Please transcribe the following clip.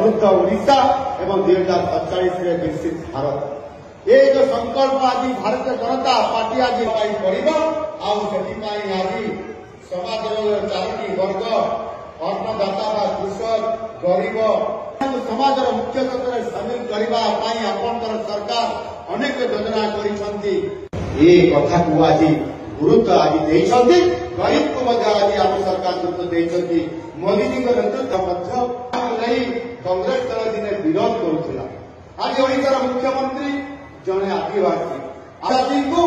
समृद्ध ओडिशा एवं 2047 विकसित भारत ये जो संकल्प आज भारतीय जनता पार्टी आज पड़े आज समाज चारोटी वर्ग अन्नदाता कृषक गरीब समाज मुख्य क्षेत्र में सामिल करने आपंकर सरकार अनेक योजना कर आज गुरुत्व आज गरीब को आज आम सरकार गुरुत्व देती मोदी जी नेतृत्व कांग्रेस दल दिने विरोध करुला आज ओडिशार मुख्यमंत्री जड़े आदिवासी को